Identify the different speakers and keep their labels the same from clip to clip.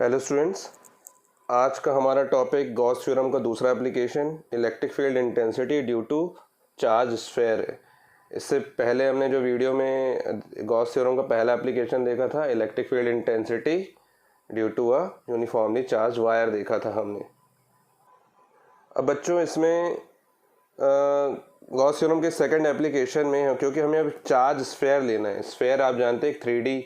Speaker 1: Hello students, आज का हमारा टॉपिक गॉस थ्योरम का दूसरा application electric field intensity due to charge sphere है। इससे पहले हमने जो वीडियो में गॉस थ्योरम का पहला एप्लीकेशन देखा था, electric field intensity due to a uniformly charge wire देखा था हमने। अब बच्चों इसमें गॉस थ्योरम के सेकंड एप्लीकेशन में, क्योंकि हमें अब चार्ज स्फेयर लेना है। स्फेयर आप जानते हैं एक 3D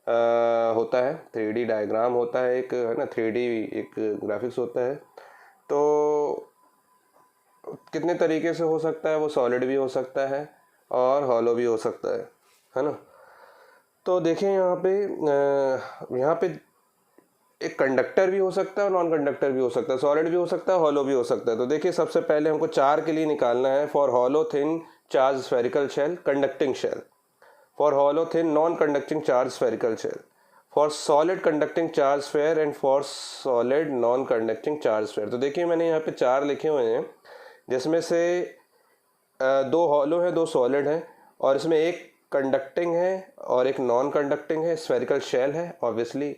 Speaker 1: होता है, 3D डायग्राम होता है, एक है ना 3D एक ग्राफिक्स होता है। तो कितने तरीके से हो सकता है, वो सॉलिड भी हो सकता है और हॉलो भी हो सकता है ना। तो देखें यहाँ पे एक कंडक्टर भी हो सकता है और नॉन कंडक्टर भी हो सकता है, सॉलिड भी हो सकता है, हॉलो भी हो सकता है। तो देखिए सबसे पहले हमको चार के लिए निकालना है। For hollow thin charge spherical shell conducting shell, for hollow thin non-conducting charge spherical shell, for solid conducting charge sphere and for solid non-conducting charge sphere। तो देखिए मैंने यहाँ पे चार लिखे हुए हैं, जिसमें से दो हॉलो है, दो सॉलिड है, और इसमें एक कंडक्टिंग है और एक नॉन कंडक्टिंग है। स्फेरिकल शेल है, ऑब्वियसली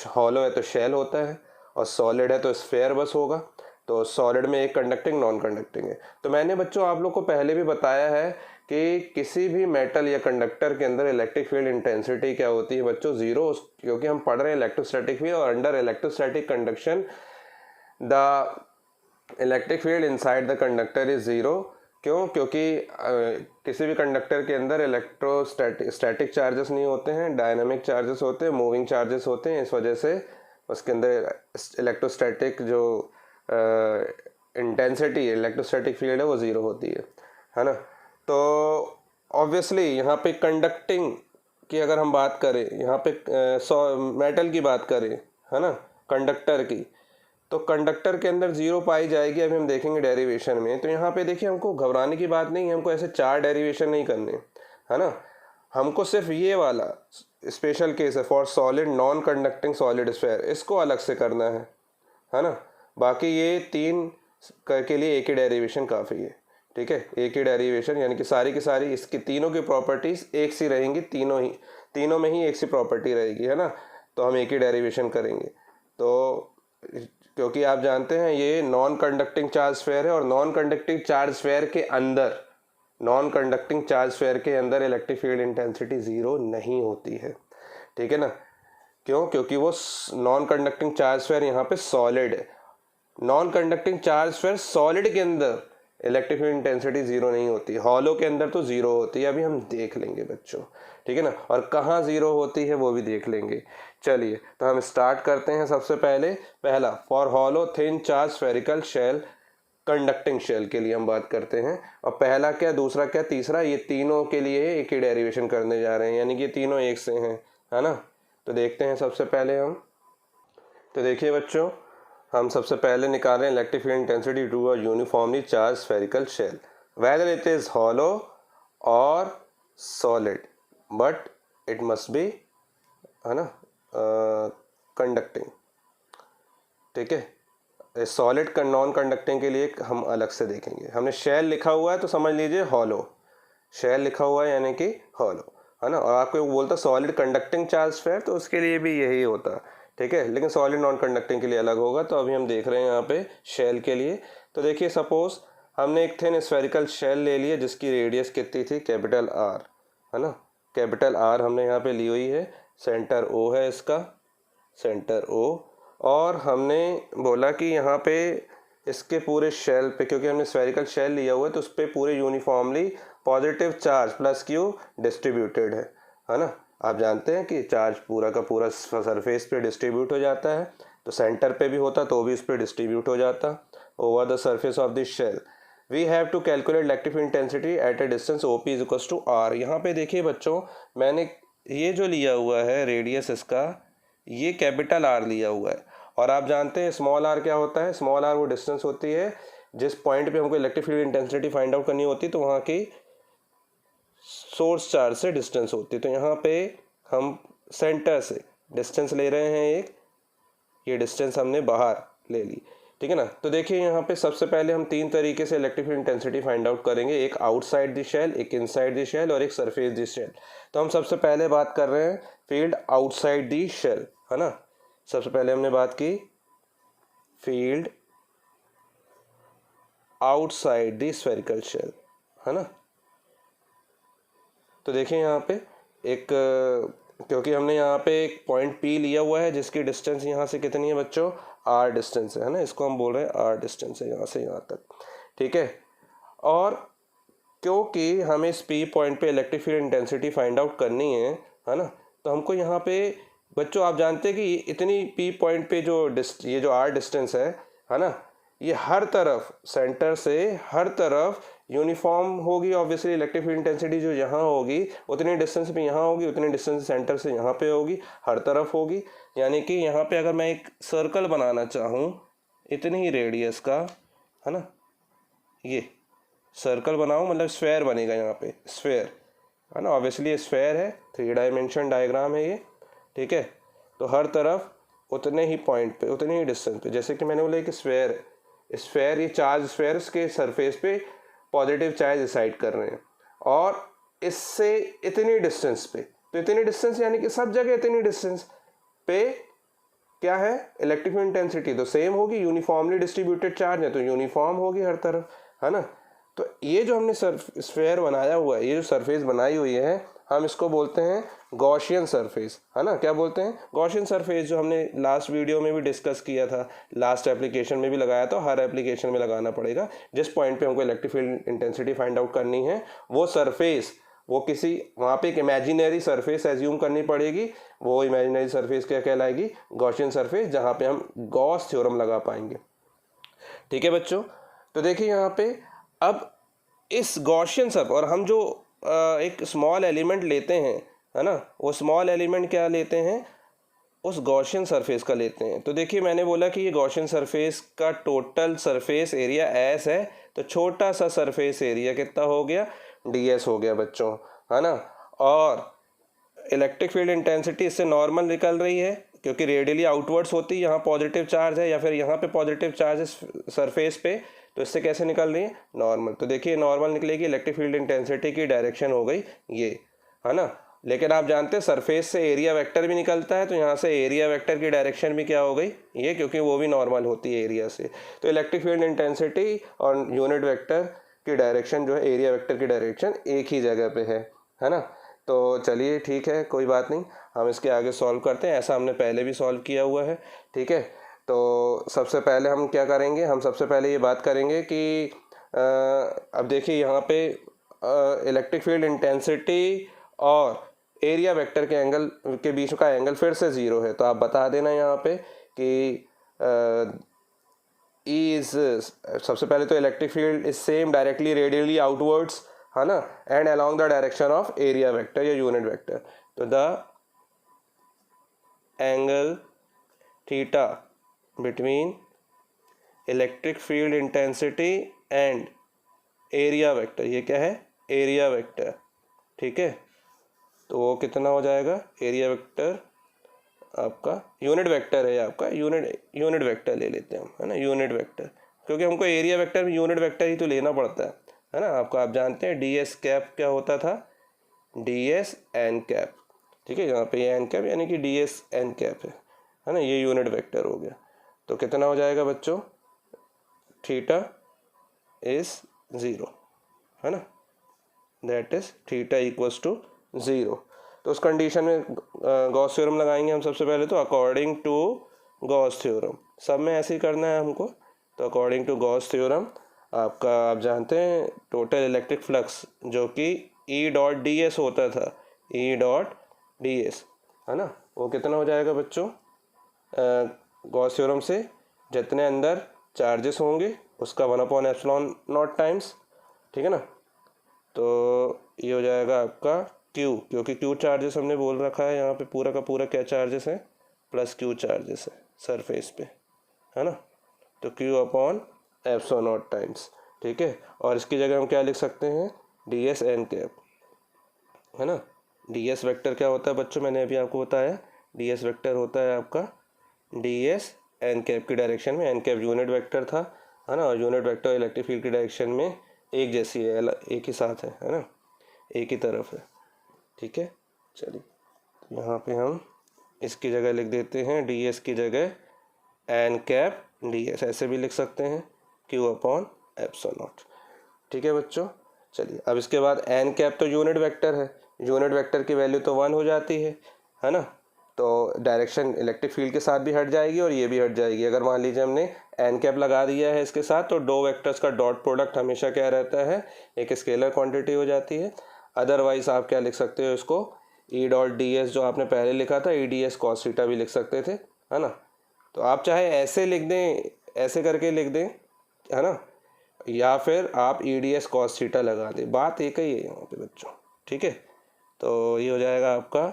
Speaker 1: हॉलो है तो शेल होता है, और सॉलिड है तो स्फेयर बस होगा। तो सॉलिड में एक कंडक्टिंग नॉन कंडक्टिंग है। तो मैंने बच्चों आप लोग को पहले भी बताया है कि किसी भी मेटल या कंडक्टर के अंदर इलेक्ट्रिक फील्ड इंटेंसिटी क्या होती है बच्चों, जीरो। क्योंकि हम पढ़ रहे हैं इलेक्ट्रोस्टैटिक फील्ड, और under electrostatic conduction the electric field inside the conductor is zero. क्यों? क्योंकि किसी भी कंडक्टर के अंदर इलेक्ट्रोस्टैटिक चार्जेस नहीं होते हैं, डायनामिक चार्जेस होते हैं, मूविंग चार्जेस होते हैं। इस वजह से उसके अंदर इलेक्ट्रोस्टैटिक जो इंटेंसिटी है, इलेक्ट्रोस्टैटिक फील्ड है, वो ज़ीरो होती है ना। तो ऑब्वियसली यहाँ पे कंडक्टिंग की अगर हम बात करें, यहाँ पे मेटल की बात करें, है ना, कंडक्टर की, तो कंडक्टर के अंदर जीरो पाई जाएगी। अभी हम देखेंगे डेरिवेशन में। तो यहाँ पे देखिए हमको घबराने की बात नहीं है, हमको ऐसे चार डेरिवेशन नहीं करने, है ना। हमको सिर्फ ये वाला स्पेशल केस है, for solid non conducting solid sphere, इसको अलग से करना है ना। बाकी ये तीन के लिए एक ही डेरिवेशन काफ़ी है, ठीक है। एक ही डेरिवेशन, यानी कि सारी की सारी इसकी तीनों की प्रॉपर्टीज एक सी रहेंगी, तीनों में ही एक सी प्रॉपर्टी रहेगी, है ना। तो हम एक ही डेरिवेशन करेंगे। तो क्योंकि आप जानते हैं ये नॉन कंडक्टिंग चार्ज स्फेयर है, और नॉन कंडक्टिंग चार्ज स्फेयर के अंदर, नॉन कंडक्टिंग चार्ज स्फेयर के अंदर इलेक्ट्रिक फील्ड इंटेंसिटी जीरो नहीं होती है, ठीक है ना। क्यों? क्योंकि वो नॉन कंडक्टिंग चार्ज स्फेयर यहाँ पे सॉलिड है। Non conducting charge sphere solid के अंदर इलेक्ट्रिक फील्ड इंटेंसिटी जीरो नहीं होती, हॉलो के अंदर तो जीरो होती है। अभी हम देख लेंगे बच्चों, ठीक है ना, और कहाँ जीरो होती है वो भी देख लेंगे। चलिए तो हम स्टार्ट करते हैं। सबसे पहले पहला, for hollow thin charge spherical shell conducting shell के लिए हम बात करते हैं। और पहला क्या, दूसरा क्या, तीसरा, ये तीनों के लिए एक ही डेरिवेशन करने जा रहे हैं, यानी कि तीनों एक से हैं, है ना। तो देखते हैं सबसे पहले हम। तो देखिए बच्चों, हम सबसे पहले निकाल रहे हैं electric field intensity to a uniformly charge spherical shell, whether it is hollow और solid, but it must be, है ना, कंडक्टिंग, ठीक है। सॉलिड का नॉन कंडक्टिंग के लिए हम अलग से देखेंगे। हमने शेल लिखा हुआ है तो समझ लीजिए हॉलो, शेल लिखा हुआ है यानी कि हॉलो, है ना। और आपको बोलता सॉलिड कंडक्टिंग चार्ज स्फेयर, तो उसके लिए भी यही होता, ठीक है। लेकिन सॉलिड नॉन कंडक्टिंग के लिए अलग होगा। तो अभी हम देख रहे हैं यहाँ पे शेल के लिए। तो देखिए सपोज हमने एक थिन स्फेरिकल शेल ले लिया जिसकी रेडियस कितनी थी, कैपिटल आर, है ना। कैपिटल आर हमने यहाँ पे ली हुई है, सेंटर ओ है इसका, सेंटर ओ। और हमने बोला कि यहाँ पे इसके पूरे शेल पे, क्योंकि हमने स्फेरिकल शेल लिया हुआ है, तो उस पर पूरे uniformly positive charge plus Q distributed है ना। आप जानते हैं कि चार्ज पूरा का पूरा सरफेस पे डिस्ट्रीब्यूट हो जाता है। तो सेंटर पे भी होता तो भी उस पर डिस्ट्रीब्यूट हो जाता over the surface of this shell. We have to calculate electric intensity at a distance O P is equal to R. यहाँ पे देखिए बच्चों, मैंने ये जो लिया हुआ है रेडियस इसका, ये कैपिटल आर लिया हुआ है। और आप जानते हैं स्मॉल आर क्या होता है, स्मॉल आर वो डिस्टेंस होती है जिस पॉइंट पे हमको electric field intensity find out करनी होती है, तो वहाँ की सोर्स चार्ज से डिस्टेंस होती है। तो यहाँ पे हम सेंटर से डिस्टेंस ले रहे हैं एक, ये डिस्टेंस हमने बाहर ले ली, ठीक है ना। तो देखिए यहाँ पे सबसे पहले हम तीन तरीके से electric field intensity find out करेंगे, एक आउटसाइड द शेल, एक इनसाइड द शेल, और एक सरफेस द शेल। तो हम सबसे पहले बात कर रहे हैं फील्ड आउटसाइड द शेल, है ना। सबसे पहले हमने बात की field outside the spherical shell, है ना। तो देखिए यहाँ पे एक क्योंकि हमने यहाँ पे एक पॉइंट P लिया हुआ है जिसकी डिस्टेंस यहाँ से कितनी है बच्चों, R डिस्टेंस है ना, इसको हम बोल रहे हैं R डिस्टेंस है यहाँ से यहाँ तक, ठीक है। और क्योंकि हमें इस P पॉइंट पे electric field intensity find out करनी है ना, तो हमको यहाँ पे बच्चों आप जानते हैं कि इतनी P पॉइंट पे जो ये जो R डिस्टेंस है ना, ये हर तरफ सेंटर से हर तरफ यूनिफॉर्म होगी। ऑब्वियसली इलेक्ट्रिक फील्ड इंटेंसिटी जो यहाँ होगी उतनी डिस्टेंस पे यहाँ होगी, उतनी डिस्टेंस सेंटर से यहाँ पे होगी, हर तरफ होगी। यानी कि यहाँ पे अगर मैं एक सर्कल बनाना चाहूँ इतनी ही रेडियस का, है ना, ये सर्कल बनाऊँ मतलब स्फेयर बनेगा यहाँ पे, स्फेयर, है ना। ऑब्वियसली ये स्फेयर है, 3 डायमेंशन डायग्राम है ये, ठीक है। तो हर तरफ उतने ही पॉइंट पे, उतनी ही डिस्टेंस पे, जैसे कि मैंने बोला कि स्फेयर है, स्फेयर ये चार्ज स्फेयर्स के सरफेस पे पॉजिटिव चार्ज डिसाइड कर रहे हैं और इससे इतनी डिस्टेंस पे, तो इतनी डिस्टेंस यानी कि सब जगह इतनी डिस्टेंस पे क्या है, इलेक्ट्रिक फील्ड इंटेंसिटी तो सेम होगी, यूनिफॉर्मली डिस्ट्रीब्यूटेड चार्ज है तो यूनिफॉर्म होगी हर तरफ, है ना। तो ये जो हमने स्फेयर बनाया हुआ है, ये जो सरफेस बनाई हुई है, हम इसको बोलते हैं गॉसियन सरफेस, है ना। क्या बोलते हैं, गॉसियन सरफेस, जो हमने लास्ट वीडियो में भी डिस्कस किया था, लास्ट एप्लीकेशन में भी लगाया था, हर एप्लीकेशन में लगाना पड़ेगा। जिस पॉइंट पे हमको electric field intensity find out करनी है वो सरफेस, वो किसी वहाँ पे एक इमेजिनरी सरफेस एज्यूम करनी पड़ेगी, वो इमेजिनरी सरफेस क्या कहलाएगी, गॉसियन सरफेस, जहाँ पे हम गॉस थ्योरम लगा पाएंगे, ठीक है बच्चों। तो देखिए यहाँ पे अब इस गॉसियन सब, और हम जो एक स्मॉल एलिमेंट लेते हैं, है ना, वो स्मॉल एलिमेंट क्या लेते हैं, उस गॉसियन सरफेस का लेते हैं। तो देखिए मैंने बोला कि ये गॉसियन सरफेस का टोटल सरफेस एरिया S है, तो छोटा सा सरफेस एरिया कितना हो गया, ds हो गया बच्चों, है ना। और इलेक्ट्रिक फील्ड इंटेंसिटी इससे नॉर्मल निकल रही है क्योंकि रेडियली आउटवर्ड्स होती है, यहाँ पॉजिटिव चार्ज है या फिर यहाँ पे पॉजिटिव चार्ज है सरफेस पे, तो इससे कैसे निकल रही है, नॉर्मल। तो देखिए नॉर्मल निकलेगी, इलेक्ट्रिक फील्ड इंटेंसिटी की डायरेक्शन हो गई ये, है ना। लेकिन आप जानते हैं सरफेस से एरिया वेक्टर भी निकलता है, तो यहाँ से एरिया वेक्टर की डायरेक्शन भी क्या हो गई, ये, क्योंकि वो भी नॉर्मल होती है एरिया से। तो इलेक्ट्रिक फील्ड इंटेंसिटी और यूनिट वेक्टर की डायरेक्शन जो है, एरिया वेक्टर की डायरेक्शन एक ही जगह पे है ना। तो चलिए ठीक है, कोई बात नहीं, हम इसके आगे सॉल्व करते हैं। ऐसा हमने पहले भी सॉल्व किया हुआ है, ठीक है। तो सबसे पहले हम क्या करेंगे, हम सबसे पहले ये बात करेंगे कि अब देखिए यहाँ पे इलेक्ट्रिक फील्ड इंटेंसिटी और एरिया वेक्टर के एंगल के बीच का एंगल फिर से 0 है, तो आप बता देना यहाँ पे कि सबसे पहले तो electric field is same directly radially outwards, है ना, and along the direction of area vector या यूनिट वेक्टर। तो the angle theta between electric field intensity and area vector, ये क्या है, एरिया वेक्टर, ठीक है। तो वो कितना हो जाएगा, एरिया वेक्टर आपका यूनिट वेक्टर है, आपका यूनिट वेक्टर ले लेते हैं हम, है ना, यूनिट वेक्टर, क्योंकि हमको एरिया वेक्टर में यूनिट वेक्टर ही तो लेना पड़ता है ना। आपको आप जानते हैं ds कैप क्या होता था, ds n कैप, ठीक है। यहाँ पे ये n कैप यानी कि ds n कैप है ना, ये यूनिट वेक्टर हो गया। तो कितना हो जाएगा बच्चों, थीटा इज 0, है ना, that is theta equals to 0। तो उस कंडीशन में गॉस थ्योरम लगाएंगे हम सबसे पहले। तो अकॉर्डिंग टू गॉस थ्योरम, सब में ऐसे ही करना है हमको। तो अकॉर्डिंग टू गॉस थ्योरम आपका, आप जानते हैं टोटल इलेक्ट्रिक फ्लक्स जो कि E डॉट ds होता था, E डॉट ds, है ना, वो कितना हो जाएगा बच्चों, गॉस थ्योरम से जितने अंदर चार्जेस होंगे उसका 1/ε0 टाइम्स, ठीक है ना। तो ये हो जाएगा आपका Q, क्योंकि Q चार्जेस हमने बोल रखा है यहाँ पे, पूरा का पूरा क्या चार्जेस है, प्लस Q चार्जेस है सरफेस पे, है ना। तो Q/ε0 टाइम्स, ठीक है। और इसकी जगह हम क्या लिख सकते हैं, ds n कैप, है ना। ds वेक्टर क्या होता है बच्चों, मैंने अभी आपको बताया, ds वेक्टर होता है आपका ds n कैप की डायरेक्शन में, n कैप यूनिट वेक्टर था, है ना, और यूनिट वेक्टर इलेक्ट्रिक फील्ड की डायरेक्शन में एक जैसी है, एक ही साथ है ना, एक ही तरफ है, ठीक है। चलिए यहाँ पे हम इसकी जगह लिख देते हैं डी एस की जगह एन कैप डी एस, ऐसे भी लिख सकते हैं क्यू अपॉन एप्सिलॉन नॉट। ठीक है बच्चों, चलिए अब इसके बाद एन कैप तो यूनिट वेक्टर है, यूनिट वेक्टर की वैल्यू तो 1 हो जाती है ना, तो डायरेक्शन इलेक्ट्रिक फील्ड के साथ भी हट जाएगी और ये भी हट जाएगी। अगर मान लीजिए हमने एन कैप लगा दिया है इसके साथ, तो दो वेक्टर्स का डॉट प्रोडक्ट हमेशा क्या रहता है, एक स्केलर क्वांटिटी हो जाती है। अदरवाइज आप क्या लिख सकते हो इसको, ई डॉट डी एस जो आपने पहले लिखा था, ई डी एस कॉस थीटा भी लिख सकते थे, है ना। तो आप चाहे ऐसे लिख दें, ऐसे करके लिख दें, है ना, या फिर आप E D S cos theta लगा दें, बात एक ही है यहाँ पे बच्चों। ठीक है, तो ये हो जाएगा आपका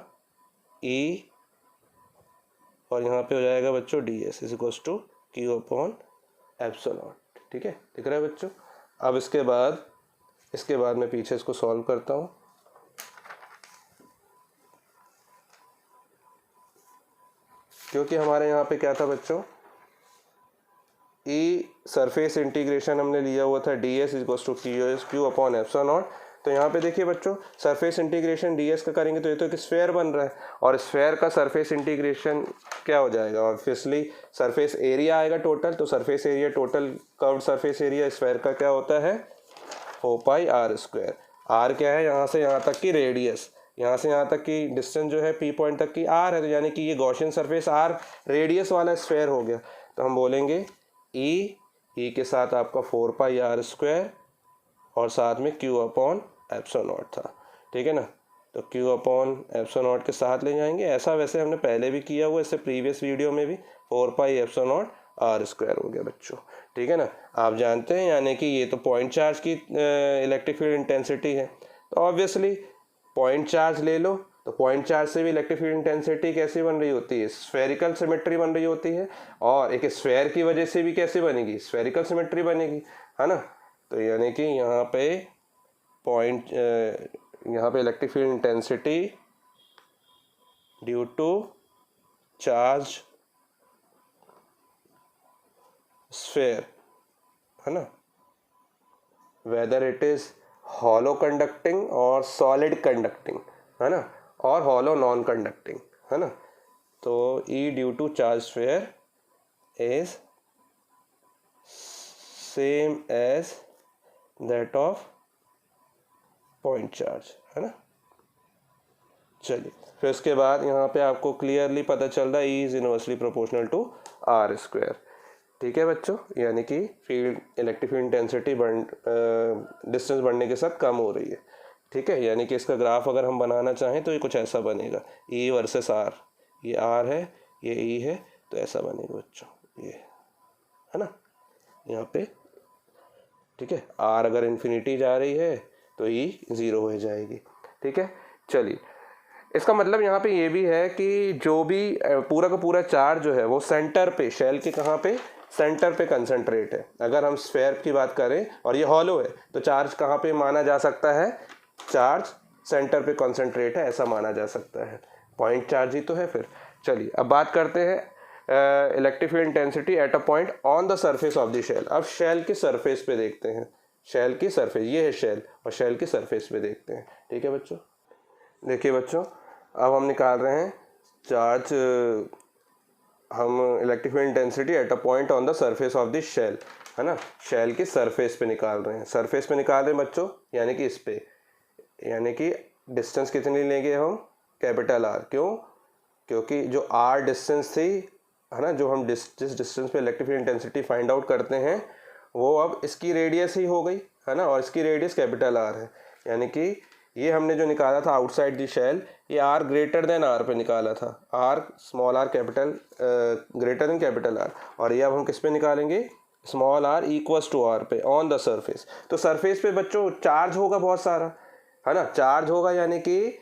Speaker 1: ई और यहाँ पे हो जाएगा बच्चों D S is equals to Q upon epsilon naught. ठीक है, दिख रहा है बच्चों। अब इसके बाद मैं पीछे इसको सॉल्व करता हूँ। क्योंकि हमारे यहाँ पे क्या था बच्चों, ई सरफेस इंटीग्रेशन हमने लिया हुआ था D S equals to Q upon epsilon naught. तो यहाँ पे देखिए बच्चों, सरफेस इंटीग्रेशन डी एस का करेंगे तो ये तो एक स्फेयर बन रहा है, और स्फेयर का सरफेस इंटीग्रेशन क्या हो जाएगा, ऑब्वियसली सरफेस एरिया आएगा टोटल। तो surface area total curved surface area sphere का क्या होता है, 4 पाई आर स्क्वायर। आर क्या है, यहाँ से यहाँ तक की रेडियस, यहाँ से यहाँ तक की डिस्टेंस जो है पी पॉइंट तक की आर है, तो यानी कि ये गॉसियन सरफेस आर रेडियस वाला स्फेयर हो गया। तो हम बोलेंगे ई के साथ आपका 4 पाई आर स्क्वायर और साथ में क्यू अपॉन एप्सिलॉन नॉट था। ठीक है ना, तो क्यू अपॉन एप्सिलॉन नॉट के साथ ले जाएंगे। ऐसा वैसे हमने पहले भी किया हुआ, इससे प्रीवियस वीडियो में भी 4 pi epsilon naught R square हो गया बच्चों। ठीक है ना, आप जानते हैं यानी कि ये तो पॉइंट चार्ज की इलेक्ट्रिक फील्ड इंटेंसिटी है। तो ऑब्वियसली पॉइंट चार्ज ले लो, तो पॉइंट चार्ज से भी इलेक्ट्रिक फील्ड इंटेंसिटी कैसी बन रही होती है, स्फेरिकल सिमेट्री बन रही होती है। और एक स्फेयर की वजह से भी कैसी बनेगी, स्फेरिकल सिमेट्री बनेगी, है ना। तो यानी कि यहाँ पे electric field intensity due to charge sphere, है ना, whether it is hollow conducting और सॉलिड कंडक्टिंग, है ना, और हॉलो नॉन कंडक्टिंग, है ना। तो E due to charge sphere is same as that of point charge, है ना। चलिए फिर उसके बाद यहाँ पे आपको क्लियरली पता चल रहा है E is inversely proportional to R square. ठीक है बच्चों, यानी कि इलेक्ट्रिक फील्ड इंटेंसिटी डिस्टेंस बढ़ने के साथ कम हो रही है। ठीक है, यानी कि इसका ग्राफ अगर हम बनाना चाहें तो ये कुछ ऐसा बनेगा, ई वर्सेस आर, ये आर है ये ई है, तो ऐसा बनेगा बच्चों, ये है ना यहाँ पे। ठीक है, आर अगर इन्फिनिटी जा रही है तो ई 0 हो जाएगी। ठीक है, चलिए इसका मतलब यहाँ पे ये भी है कि जो भी पूरा का पूरा चार्ज जो है वो सेंटर पे, शेल के कहाँ पे, सेंटर पे कंसंट्रेट है। अगर हम स्फेयर की बात करें और ये हॉलो है, तो चार्ज कहाँ पे माना जा सकता है, चार्ज सेंटर पे कंसंट्रेट है, ऐसा माना जा सकता है। पॉइंट चार्ज ही तो है फिर। चलिए अब बात करते हैं electric field intensity at a point on the surface of the shell. अब शेल की सरफेस पे देखते हैं, शेल की सरफेस, ये है शेल, और शेल की सरफेस पे देखते हैं। ठीक है बच्चों, देखिए बच्चों अब हम निकाल रहे हैं चार्ज, हम electric field intensity at a point on the surface of the shell, है ना, शेल की सरफेस पे निकाल रहे हैं। सरफेस पे निकाल रहे हैं बच्चों, यानी कि इस पे, यानी कि डिस्टेंस कितनी लेंगे हम, कैपिटल आर। क्यों, क्योंकि जो आर डिस्टेंस थी, है ना, जो हम जिस डिस्टेंस पे electric field intensity find out करते हैं वो अब इसकी रेडियस ही हो गई, है ना, और इसकी रेडियस कैपिटल आर है। यानी कि ये हमने जो निकाला था आउटसाइड दी शेल, ये आर ग्रेटर देन आर पे निकाला था, R small r capital greater than capital R, और ये अब हम किस पे निकालेंगे, small r equals to R पे ऑन द सरफेस। तो सरफेस पे बच्चों चार्ज होगा बहुत सारा, है ना, चार्ज होगा, यानी कि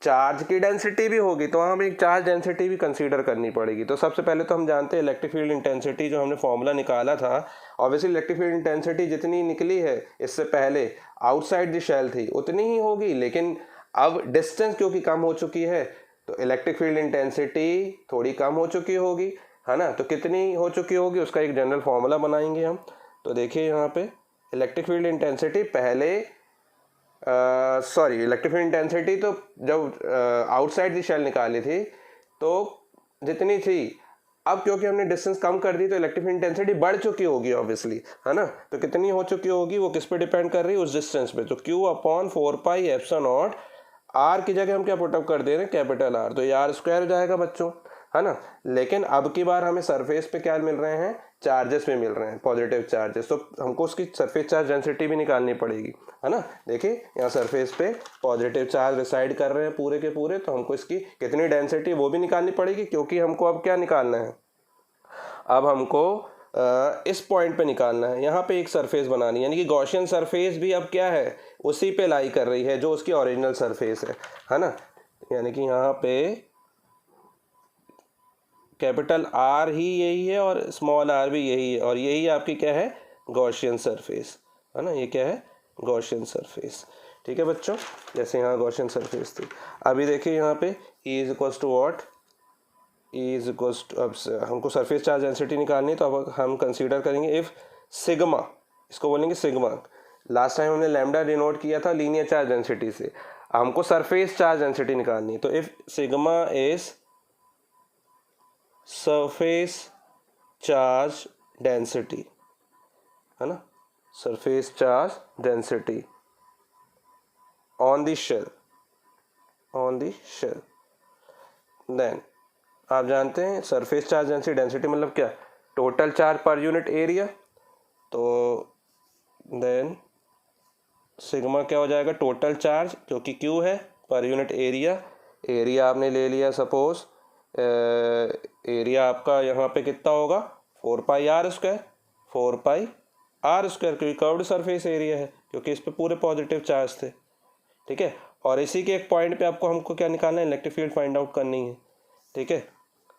Speaker 1: चार्ज की डेंसिटी भी होगी, तो हमें एक चार्ज डेंसिटी भी कंसीडर करनी पड़ेगी। तो सबसे पहले तो हम जानते हैं इलेक्ट्रिक फील्ड इंटेंसिटी जो हमने फॉर्मूला निकाला था, ऑब्वियसली इलेक्ट्रिक फील्ड इंटेंसिटी जितनी निकली है इससे पहले आउटसाइड द शेल थी उतनी ही होगी, लेकिन अब डिस्टेंस क्योंकि कम हो चुकी है तो इलेक्ट्रिक फील्ड इंटेंसिटी थोड़ी कम हो चुकी होगी, है ना। तो कितनी हो चुकी होगी उसका एक जनरल फॉर्मूला बनाएंगे हम। तो देखिए यहाँ पे इलेक्ट्रिक फील्ड इंटेंसिटी पहले इलेक्ट्रिक फील्ड इंटेंसिटी तो जब आउटसाइड द शेल निकाली थी तो जितनी थी, अब क्योंकि हमने डिस्टेंस कम कर दी तो इलेक्ट्रिक फील्ड इंटेंसिटी बढ़ चुकी होगी ऑब्वियसली, है ना। तो कितनी हो चुकी होगी, वो किस पे डिपेंड कर रही है, उस डिस्टेंस पे। तो Q upon 4 pi epsilon naught, R की जगह हम क्या पुटअप कर दे रहे हैं, कैपिटल R, तो ये R स्क्वायर हो जाएगा बच्चों, है ना। लेकिन अब की बार हमें सरफेस पे क्या मिल रहे हैं, चार्जेस पे मिल रहे हैं, पॉजिटिव चार्जेस, तो हमको उसकी सरफेस चार्ज डेंसिटी भी निकालनी पड़ेगी, है ना। देखिए यहाँ सरफेस पे पॉजिटिव चार्ज रिसाइड कर रहे हैं पूरे के पूरे, तो हमको इसकी कितनी डेंसिटी वो भी निकालनी पड़ेगी, क्योंकि हमको अब क्या निकालना है, अब हमको इस पॉइंट पे निकालना है, यहाँ पे एक सरफेस बनानी है, यानी कि गॉसियन सरफेस भी अब क्या है, उसी पे लाई कर रही है जो उसकी ओरिजिनल सरफेस है ना। यानी कि यहाँ पे कैपिटल R ही यही है और स्मॉल r भी यही है, और यही आपकी क्या है, गॉसियन सरफेस, है ना। ये क्या है, गॉसियन सरफेस, ठीक है बच्चों। जैसे यहाँ गॉसियन सरफेस थी, अभी देखिए यहाँ पे E is equals to what, E is equals to, अब हमको सरफेस चार्ज डेंसिटी निकालनी है, तो अब हम कंसीडर करेंगे इफ सिग्मा, इसको बोलेंगे सिग्मा। लास्ट टाइम हमने लैम्डा डिनोट किया था लीनियर चार्ज डेंसिटी से, हमको सरफेस चार्ज डेंसिटी निकालनी है। तो if sigma is surface charge density, है ना, surface charge density on the shell, on the shell, then आप जानते हैं सरफेस चार्ज डेंसिटी मतलब क्या, total charge per unit area. तो देन सिग्मा क्या हो जाएगा, टोटल चार्ज, क्योंकि Q है, पर यूनिट एरिया, एरिया आपने ले लिया सपोज, एरिया आपका यहाँ पे कितना होगा, 4 pi R square, 4 pi R square, क्योंकि कर्व्ड सरफेस एरिया है, क्योंकि इस पे पूरे पॉजिटिव चार्ज थे, ठीक है। और इसी के एक पॉइंट पे आपको हमको क्या निकालना है, इलेक्ट्रिक फील्ड फाइंड आउट करनी है, ठीक है।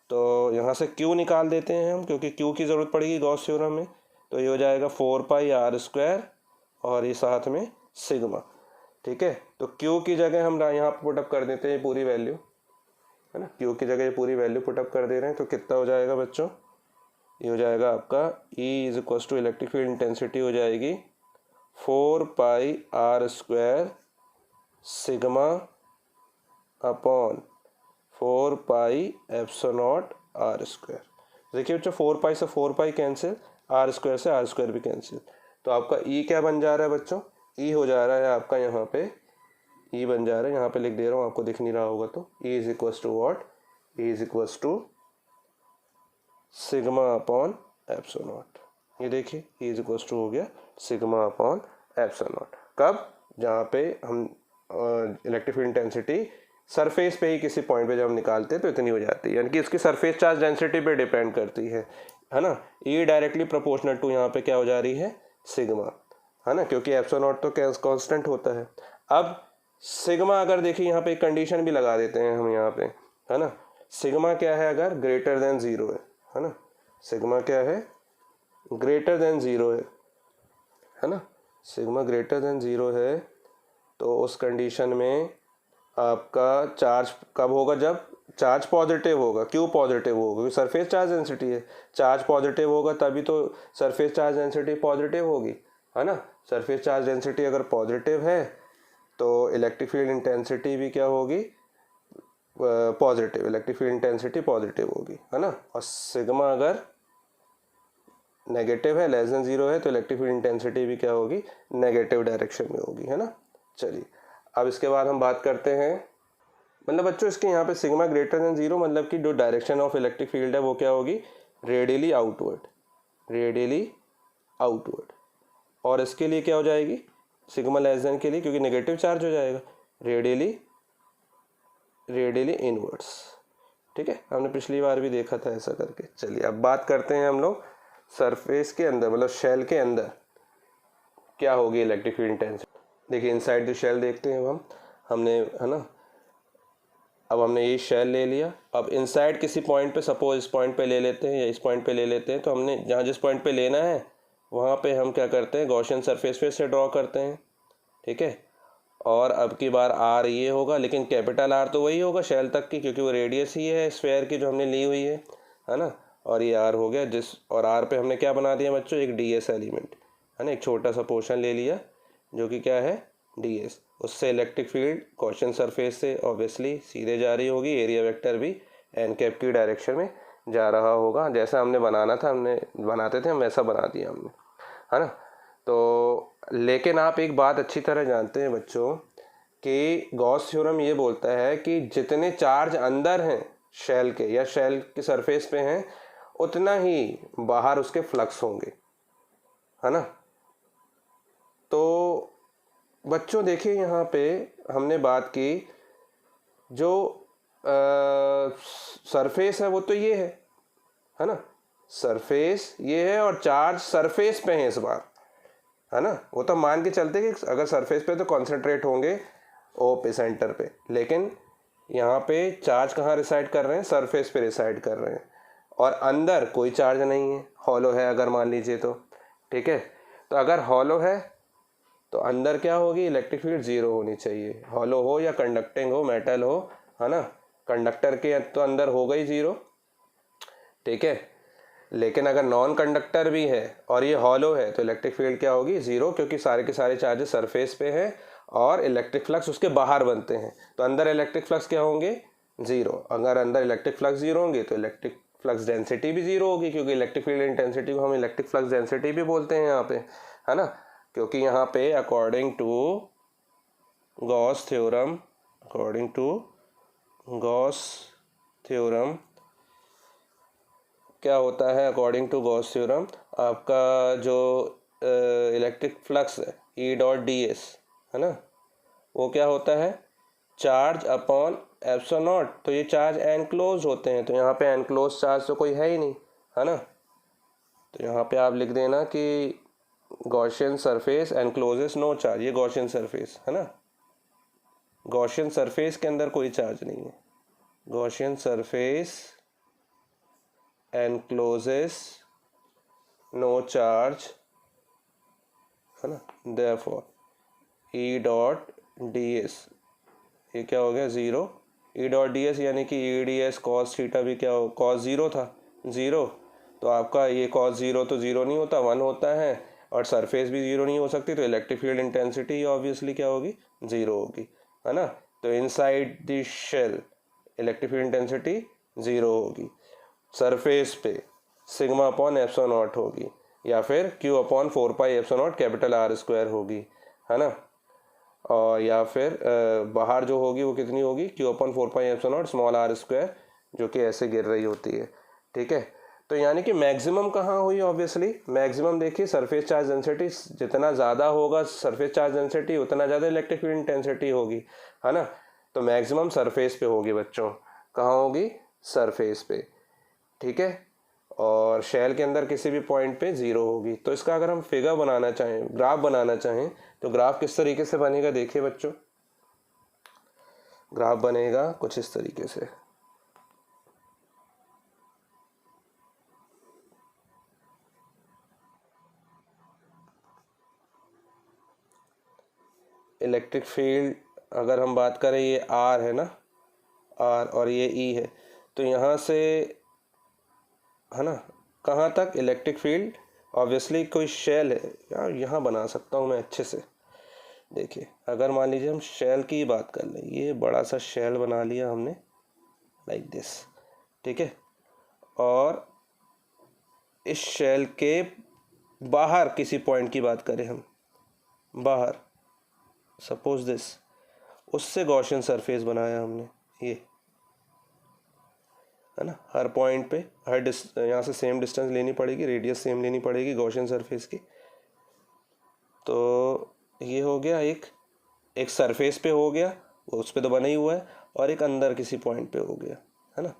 Speaker 1: तो यहाँ से Q निकाल देते हैं हम, क्योंकि Q की ज़रूरत पड़ेगी गॉस थ्योरम में। तो ये हो जाएगा 4 पाई R स्क्वायर और ये साथ में सिग्मा, ठीक है। तो Q की जगह हम यहाँ पर पुटअप कर देते हैं पूरी वैल्यू, है ना। Q की जगह ये पूरी वैल्यू पुटअप कर दे रहे हैं, तो कितना हो जाएगा बच्चों, ये हो जाएगा आपका E is equal to electric field intensity हो जाएगी 4 pi R square sigma upon 4 pi epsilon naught R square. देखिए बच्चों 4 पाई से 4 पाई कैंसिल, R स्क्वायर से R स्क्वायर भी कैंसिल, तो आपका E क्या बन जा रहा है बच्चों, E हो जा रहा है आपका यहाँ पे, E बन जा रहा है, यहाँ पे लिख दे रहा हूँ, आपको दिख नहीं रहा होगा, तो E is equals to what, E is equals to sigma upon epsilon naught. ये देखिए E इज इक्वल्स टू हो गया सिग्मा अपॉन एप्सिलॉन नॉट, कब, जहाँ पे हम इलेक्ट्रिक फील्ड इंटेंसिटी सरफेस पे ही किसी पॉइंट पे जब हम निकालते हैं तो इतनी हो जाती है, यानी कि इसकी सरफेस चार्ज डेंसिटी पे डिपेंड करती है ना। E डायरेक्टली प्रोपोर्शनल टू यहाँ पे क्या हो जा रही है, सिग्मा, है ना, क्योंकि एप्सिलॉन नॉट तो कांस्टेंट होता है। अब सिग्मा अगर देखिए यहाँ पे एक कंडीशन भी लगा देते हैं हम यहाँ पे, है ना, सिग्मा क्या है, अगर ग्रेटर देन जीरो है ना, सिग्मा क्या है, ग्रेटर देन जीरो है ना, सिग्मा ग्रेटर देन जीरो है, तो उस कंडीशन में आपका चार्ज कब होगा, जब चार्ज पॉजिटिव होगा, क्यों पॉजिटिव होगा, क्योंकि सरफेस चार्ज डेंसिटी है, चार्ज पॉजिटिव होगा तभी तो सरफेस चार्ज डेंसिटी पॉजिटिव होगी, है ना। सरफेस चार्ज डेंसिटी अगर पॉजिटिव है तो इलेक्ट्रिक फील्ड इंटेंसिटी भी क्या होगी, positive, electric field intensity positive होगी, है ना। और सिग्मा अगर नेगेटिव है, लेस देन जीरो है, तो इलेक्ट्रिक फील्ड इंटेंसिटी भी क्या होगी, नेगेटिव डायरेक्शन में होगी, है ना। चलिए अब इसके बाद हम बात करते हैं, मतलब बच्चों इसके यहाँ पे सिग्मा ग्रेटर देन जीरो मतलब कि जो डायरेक्शन ऑफ इलेक्ट्रिक फील्ड है वो क्या होगी, रेडियली आउटवर्ड, रेडियली आउटवर्ड। और इसके लिए क्या हो जाएगी, सिग्मा लेस देन के लिए, क्योंकि नेगेटिव चार्ज हो जाएगा, रेडियली इनवर्ड्स, ठीक है। हमने पिछली बार भी देखा था ऐसा करके। चलिए अब बात करते हैं हम लोग सरफेस के अंदर, मतलब शेल के अंदर क्या होगी इलेक्ट्रिक फील्ड इंटेंसिटी। देखिए इनसाइड द शेल देखते हैं हमने, है ना, अब हमने ये शेल ले लिया, अब इनसाइड किसी पॉइंट पे, सपोज इस पॉइंट पे ले लेते हैं या इस पॉइंट पे ले लेते हैं, तो हमने जहाँ जिस पॉइंट पे लेना है वहाँ पे हम क्या करते हैं, गॉसियन सरफेस पे से ड्रॉ करते हैं, ठीक है। और अब की बार R ये होगा, लेकिन कैपिटल R तो वही होगा शेल तक की, क्योंकि वो रेडियस ही है स्फेयर की जो हमने ली हुई है ना। और ये R हो गया, और R पे हमने क्या बना दिया बच्चों, एक DS एलिमेंट, है ना, एक छोटा सा पोर्शन ले लिया जो कि क्या है, DS। उससे इलेक्ट्रिक फील्ड गॉसियन सरफेस से ऑब्वियसली सीधे जा रही होगी, एरिया वेक्टर भी एन कैप की डायरेक्शन में जा रहा होगा। जैसा हमने बनाते थे हम वैसा बना दिया हमने, है ना। तो लेकिन आप एक बात अच्छी तरह जानते हैं बच्चों कि गॉस थ्योरम ये बोलता है कि जितने चार्ज अंदर हैं शेल के या शेल की सरफेस पे हैं उतना ही बाहर उसके फ्लक्स होंगे, है ना। तो बच्चों देखिए यहाँ पे हमने बात की जो सरफेस है वो तो ये है ना, सरफेस ये है और चार्ज सरफेस पे है इस बार, है ना। वो तो मान के चलते कि अगर सरफेस पे तो कॉन्सेंट्रेट होंगे ओ पे, सेंटर पे, लेकिन यहाँ पे चार्ज कहाँ रिसाइड कर रहे हैं, सरफेस पे रिसाइड कर रहे हैं और अंदर कोई चार्ज नहीं है, हॉलो है अगर मान लीजिए तो, ठीक है। तो अगर हॉलो है तो अंदर क्या होगी, इलेक्ट्रिक फील्ड जीरो होनी चाहिए, हॉलो हो या कंडक्टिंग हो, मेटल हो, है ना। कंडक्टर के तो अंदर होगा ही जीरो, ठीक है। लेकिन अगर नॉन कंडक्टर भी है और ये हॉलो है तो इलेक्ट्रिक फील्ड क्या होगी, जीरो, क्योंकि सारे के सारे चार्जेस सरफेस पे हैं और इलेक्ट्रिक फ्लक्स उसके बाहर बनते हैं। तो अंदर इलेक्ट्रिक फ्लक्स क्या होंगे, जीरो। अगर अंदर इलेक्ट्रिक फ्लक्स जीरो होंगे तो इलेक्ट्रिक फ्लक्स डेंसिटी भी जीरो होगी, क्योंकि इलेक्ट्रिक फील्ड इंटेंसिटी को हम इलेक्ट्रिक फ्लक्स डेंसिटी भी बोलते हैं यहाँ पे, है ना। क्योंकि यहाँ पे अकॉर्डिंग टू गॉस थ्योरम क्या होता है, अकॉर्डिंग टू गॉस थ्योरम आपका जो इलेक्ट्रिक फ्लक्स है ई डॉट डी एस, है ना, वो क्या होता है, चार्ज अपॉन एप्सिलॉन नॉट। तो ये चार्ज एनक्लोज होते हैं, तो यहाँ पे एनक्लोज चार्ज तो कोई है ही नहीं, है ना। तो यहाँ पे आप लिख देना कि Gaussian surface encloses no charge, ये गॉसियन सरफेस है ना, गॉसियन सरफेस के अंदर कोई चार्ज नहीं है, Gaussian surface encloses no charge, है ना। Therefore E dot D S ये क्या हो गया, zero. E dot D S यानी कि E D S cos theta भी क्या हो, कॉस ज़ीरो था, ज़ीरो। तो आपका ये कॉस ज़ीरो तो ज़ीरो नहीं होता, वन होता है, और सरफेस भी ज़ीरो नहीं हो सकती, तो इलेक्ट्रिक फील्ड इंटेंसिटी ऑब्वियसली क्या होगी, ज़ीरो होगी, है ना। तो inside the shell electric field intensity zero होगी, सरफेस पे सिग्मा अपॉन एप्सिलॉन नॉट होगी, या फिर Q upon 4 pi epsilon naught capital R square होगी, है ना। और या फिर बाहर जो होगी वो कितनी होगी, Q upon 4 pi epsilon naught small r square, जो कि ऐसे गिर रही होती है, ठीक है। तो यानी कि मैक्सिमम कहाँ हुई, ऑब्वियसली मैक्सिमम देखिए सरफेस चार्ज डेंसिटी जितना ज़्यादा होगा सरफेस चार्ज डेंसिटी उतना ज़्यादा इलेक्ट्रिक फील्ड इंटेंसिटी होगी, है ना। तो मैक्सिमम सरफेस पे होगी बच्चों, कहाँ होगी, सरफेस पे, ठीक है। और शेल के अंदर किसी भी पॉइंट पे ज़ीरो होगी। तो इसका अगर हम फिगर बनाना चाहें, ग्राफ बनाना चाहें, तो ग्राफ किस तरीके से बनेगा, देखिए बच्चों, ग्राफ बनेगा कुछ इस तरीके से। इलेक्ट्रिक फील्ड अगर हम बात करें, ये आर है ना, आर, और ये ई है, तो यहाँ से, है ना, कहाँ तक इलेक्ट्रिक फील्ड, ऑब्वियसली कोई शेल है यार, यहाँ बना सकता हूँ मैं अच्छे से। देखिए अगर मान लीजिए हम शेल की बात कर लें, ये बड़ा सा शेल बना लिया हमने लाइक दिस, ठीक है। और इस शेल के बाहर किसी पॉइंट की बात करें हम, बाहर सपोज दिस, उससे गॉसियन सरफेस बनाया हमने, ये है ना। हर पॉइंट पे हर यहाँ से सेम डिस्टेंस लेनी पड़ेगी, रेडियस सेम लेनी पड़ेगी गॉसियन सरफेस की। तो ये हो गया एक सरफेस पे हो गया, उस पे तो बना ही हुआ है, और एक अंदर किसी पॉइंट पे हो गया, है ना।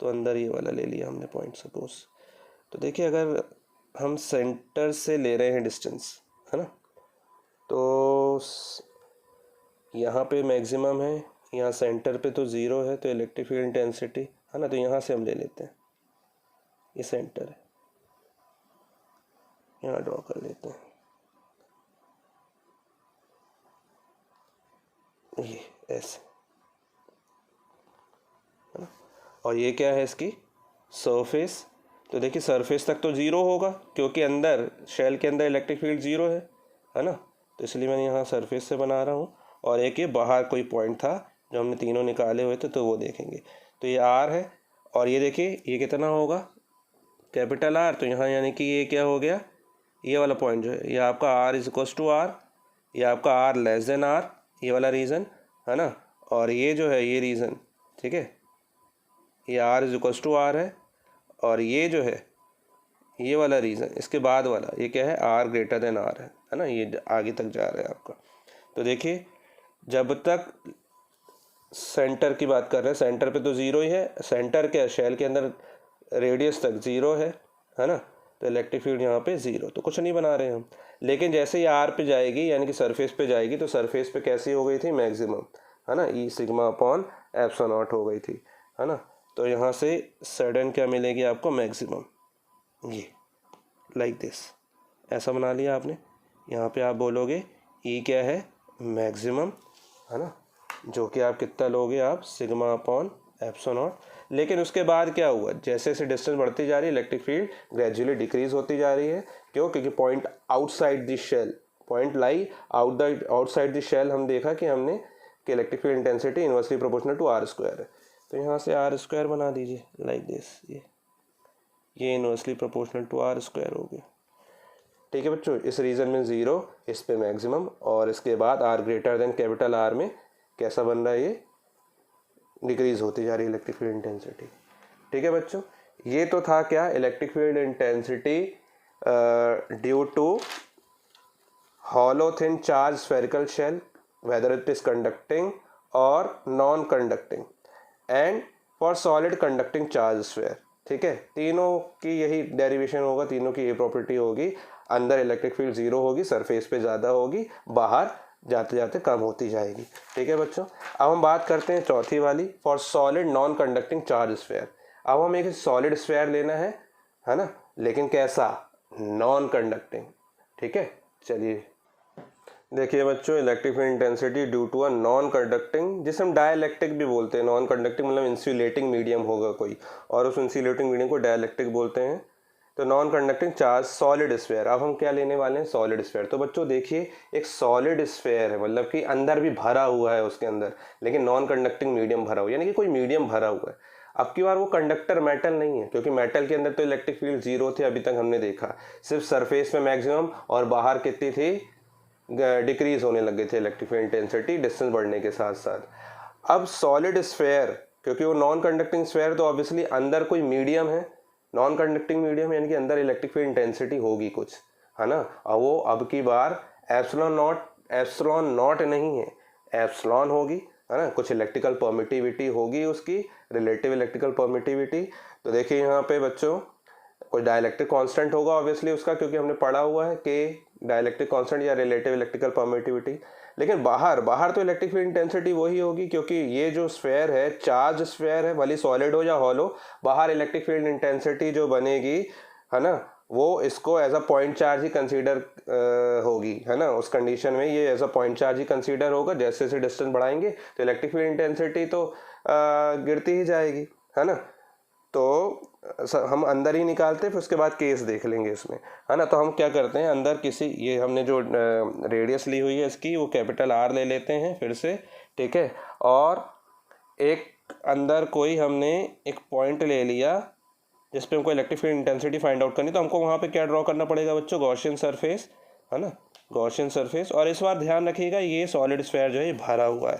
Speaker 1: तो अंदर ये वाला ले लिया हमने पॉइंट सपोज। तो देखिए अगर हम सेंटर से ले रहे हैं डिस्टेंस, है ना, तो यहाँ पे मैक्सिमम है, यहाँ सेंटर पे तो ज़ीरो है, तो इलेक्ट्रिक फील्ड इंटेंसिटी, है ना, तो यहाँ से हम ले लेते हैं, ये सेंटर है, यहाँ ड्रॉ कर लेते हैं, ये ऐसे, है ना। और ये क्या है इसकी सरफेस, तो देखिए सरफेस तक तो ज़ीरो होगा, क्योंकि अंदर शेल के अंदर इलेक्ट्रिक फील्ड ज़ीरो है ना। तो इसलिए मैं यहाँ सरफेस से बना रहा हूँ, और एक ये बाहर कोई पॉइंट था जो हमने तीनों निकाले हुए थे तो वो देखेंगे। तो ये आर है और ये देखिए ये कितना होगा कैपिटल आर, तो यहाँ यानी कि ये क्या हो गया, ये वाला पॉइंट जो है ये आपका R is equals to R, ये आपका आर लेस देन आर, ये वाला रीज़न है ना, और ये जो है ये रीज़न, ठीक है, ये R is equals to R है, और ये जो है ये वाला रीज़न इसके बाद वाला ये क्या है, आर ग्रेटर देन आर है ना, ये आगे तक जा रहा है आपका। तो देखिए जब तक सेंटर की बात कर रहे हैं, सेंटर पे तो ज़ीरो ही है, सेंटर के शेल के अंदर रेडियस तक ज़ीरो है ना, तो इलेक्ट्रिक फील्ड यहाँ पे ज़ीरो, तो कुछ नहीं बना रहे हम। लेकिन जैसे ही आर पे जाएगी यानी कि सरफेस पे जाएगी तो सरफेस पे कैसी हो गई थी, मैक्सिमम, है ना, ई सिग्मा अपॉन एप्सिलॉन नॉट हो गई थी, है ना। तो यहाँ से सडन क्या मिलेगी आपको, मैक्सिमम, ये लाइक दिस, ऐसा बना लिया आपने। यहाँ पे आप बोलोगे ई क्या है, मैक्सिमम, है ना, जो कि आप कितना लोगे, आप सिग्मा अपॉन एप्सिलॉन नॉट। लेकिन उसके बाद क्या हुआ, जैसे जैसे डिस्टेंस बढ़ती जा रही है इलेक्ट्रिक फील्ड ग्रेजुअली डिक्रीज होती जा रही है। क्यों, क्योंकि point outside the shell, point lie outside the shell, हम देखा कि हमने कि electric field intensity inversely proportional to R square है। तो यहाँ से आर स्क्वायर बना दीजिए लाइक दिस, ये inversely proportional to R square हो गया। ठीक है बच्चों, इस रीजन में ज़ीरो, इस पे मैक्सिमम, और इसके बाद R greater than capital R में कैसा बन रहा है, ये डिक्रीज होती जा रही है इलेक्ट्रिक फील्ड इंटेंसिटी। ठीक है बच्चों, ये तो था क्या, electric field intensity due to hollow thin charged spherical shell whether it is conducting or non conducting and for solid conducting charged sphere। ठीक है, तीनों की यही डेरिवेशन होगा, तीनों की ये प्रॉपर्टी होगी, अंदर इलेक्ट्रिक फील्ड जीरो होगी, सरफेस पे ज़्यादा होगी, बाहर जाते जाते कम होती जाएगी। ठीक है बच्चों, अब हम बात करते हैं चौथी वाली, for solid non conducting charge sphere. अब हम एक सॉलिड स्फेयर लेना है ना, लेकिन कैसा, नॉन कंडक्टिंग। ठीक है, चलिए देखिए बच्चों, electric field intensity due to a non conducting, जिसे हम डाइलेक्ट्रिक भी बोलते हैं, नॉन कंडक्टिंग मतलब इंसुलेटिंग मीडियम होगा कोई, और उस इंसुलेटिंग मीडियम को डाइलेक्ट्रिक बोलते हैं। तो non conducting charge solid sphere, अब हम क्या लेने वाले हैं, सॉलिड स्फेयर। तो बच्चों देखिए, एक सॉलिड स्फेयर है, मतलब कि अंदर भी भरा हुआ है उसके अंदर, लेकिन नॉन कंडक्टिंग मीडियम भरा हुआ, यानी कि कोई मीडियम भरा हुआ है। अब की बार वो कंडक्टर मेटल नहीं है, क्योंकि मेटल के अंदर तो इलेक्ट्रिक फील्ड जीरो थे अभी तक हमने देखा, सिर्फ सरफेस में मैक्सिमम और बाहर कितनी थी, डिक्रीज होने लगे थे इलेक्ट्रिक फील्ड इंटेंसिटी डिस्टेंस बढ़ने के साथ साथ। अब सॉलिड स्फेयर, क्योंकि वो नॉन कंडक्टिंग स्फेयर, तो ऑब्वियसली अंदर कोई मीडियम है, नॉन कंडक्टिंग मीडियम, यानी कि अंदर इलेक्ट्रिक फील्ड इंटेंसिटी होगी कुछ, है ना। और वो अब की बार एप्सिलॉन नॉट नहीं है, एप्सिलॉन होगी, है ना, कुछ इलेक्ट्रिकल परमिटिविटी होगी उसकी, रिलेटिव इलेक्ट्रिकल परमिटिविटी। तो देखिए यहाँ पे बच्चों, कोई डाइलेक्ट्रिक कांस्टेंट होगा ऑब्वियसली उसका, क्योंकि हमने पढ़ा हुआ है कि डाइलेक्ट्रिक कांस्टेंट या रिलेटिव इलेक्ट्रिकल परमिटिविटी। लेकिन बाहर तो इलेक्ट्रिक फील्ड इंटेंसिटी वही होगी, क्योंकि ये जो स्फेयर है, चार्ज स्फेयर है, भले सॉलिड हो या हॉलो, बाहर इलेक्ट्रिक फील्ड इंटेंसिटी जो बनेगी, है ना, वो इसको एज अ पॉइंट चार्ज ही कंसीडर होगी, है ना। उस कंडीशन में ये एज अ पॉइंट चार्ज ही कंसीडर होगा। जैसे जैसे डिस्टेंस बढ़ाएंगे तो इलेक्ट्रिक फील्ड इंटेंसिटी तो गिरती ही जाएगी, है ना। तो हम अंदर ही निकालते हैं, फिर उसके बाद केस देख लेंगे इसमें, है ना। तो हम क्या करते हैं, अंदर किसी, ये हमने जो रेडियस ली हुई है इसकी, वो कैपिटल आर ले लेते हैं फिर से, ठीक है। और एक अंदर कोई हमने एक पॉइंट ले लिया जिस पे हमको electric field intensity find out करनी, तो हमको वहाँ पे क्या ड्रॉ करना पड़ेगा बच्चों, गॉसियन सरफेस, है ना, गॉसियन सरफेस। और इस बार ध्यान रखिएगा, ये सॉलिड स्फेयर जो है ये भरा हुआ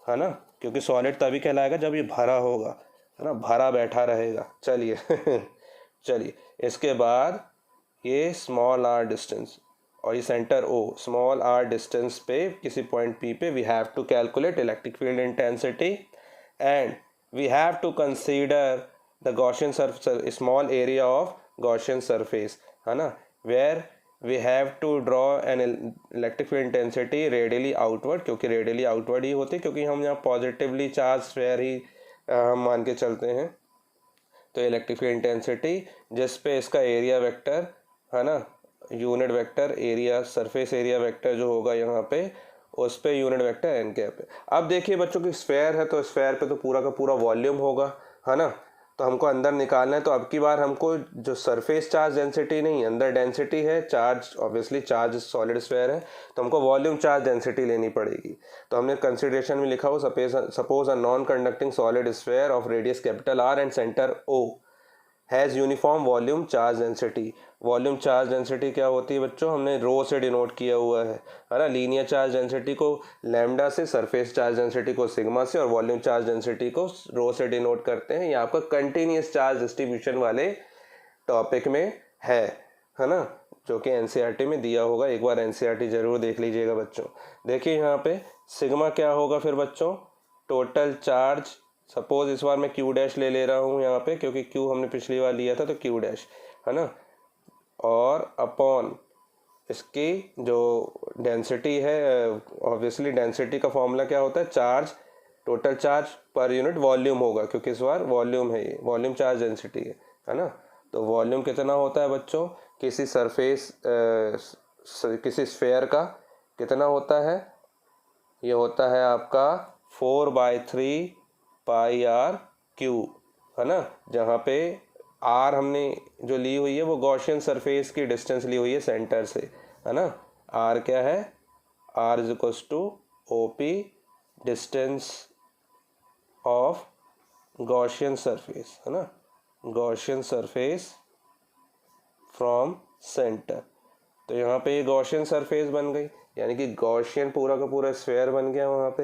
Speaker 1: है ना, क्योंकि सॉलिड तभी कहलाएगा जब ये भरा होगा, है ना, भरा बैठा रहेगा। चलिए चलिए, इसके बाद ये स्मॉल आर डिस्टेंस और ये centre O, small r distance पे किसी पॉइंट पी पे we have to calculate electric field intensity and we have to consider the Gaussian surface, small area of Gaussian surface, है ना, where we have to draw an electric field intensity radially outward, क्योंकि radially outward ही होती, क्योंकि हम यहाँ positively charge sphere ही हम मान के चलते हैं। तो इलेक्ट्रिक फील्ड इंटेंसिटी जिस पे इसका एरिया वेक्टर, है ना, unit vector area, surface area vector जो होगा यहाँ पे, उस पे यूनिट वेक्टर एन कैप है। अब देखिए बच्चों की स्फेयर है, तो स्फेयर पे तो पूरा का पूरा वॉल्यूम होगा, है ना। तो हमको अंदर निकालना है। तो अब की बार हमको जो सरफेस चार्ज डेंसिटी नहीं, अंदर डेंसिटी है, charge obviously charge solid sphere है, तो हमको वॉल्यूम चार्ज डेंसिटी लेनी पड़ेगी। तो हमने कंसिडरेशन में लिखा हो suppose a non conducting solid sphere of radius capital R and centre O has uniform volume charge density. Volume charge density क्या होती है बच्चों, हमने रो से डिनोट किया हुआ है ना। लीनियर चार्ज डेंसिटी को लैम्डा से, सरफेस चार्ज डेंसिटी को सिग्मा से, और वॉल्यूम चार्ज डेंसिटी को रो से डिनोट करते हैं। ये आपका कंटिन्यूस चार्ज डिस्ट्रीब्यूशन वाले टॉपिक में है ना, जो कि एनसीईआरटी में दिया होगा। एक बार एनसीईआरटी जरूर देख लीजिएगा बच्चों। देखिए यहाँ पे सिग्मा क्या होगा फिर बच्चों, टोटल चार्ज। सपोज इस बार मैं क्यू डैश ले रहा हूँ यहाँ पे, क्योंकि क्यू हमने पिछली बार लिया था, तो क्यू डैश है ना, और अपॉन इसकी जो डेंसिटी है, ऑब्वियसली डेंसिटी का फॉर्मूला क्या होता है, charge, total charge per unit volume होगा, क्योंकि इस बार वॉल्यूम है, ये वॉल्यूम चार्ज डेंसिटी है ना। तो वॉल्यूम कितना होता है बच्चों, किसी सरफेस किसी स्फेयर का कितना होता है, ये होता है आपका 4/3 पाई आर क्यू, है ना। जहाँ पे आर हमने जो ली हुई है वो गॉसियन सरफेस की डिस्टेंस ली हुई है सेंटर से, है ना। आर क्या है, R is equals to O P, distance of Gaussian surface, है ना, गॉसियन सरफेस फ्रॉम सेंटर। तो यहाँ पे ये गॉसियन सरफेस बन गई, यानी कि गॉसियन पूरा का पूरा स्फेयर बन गया वहाँ पे,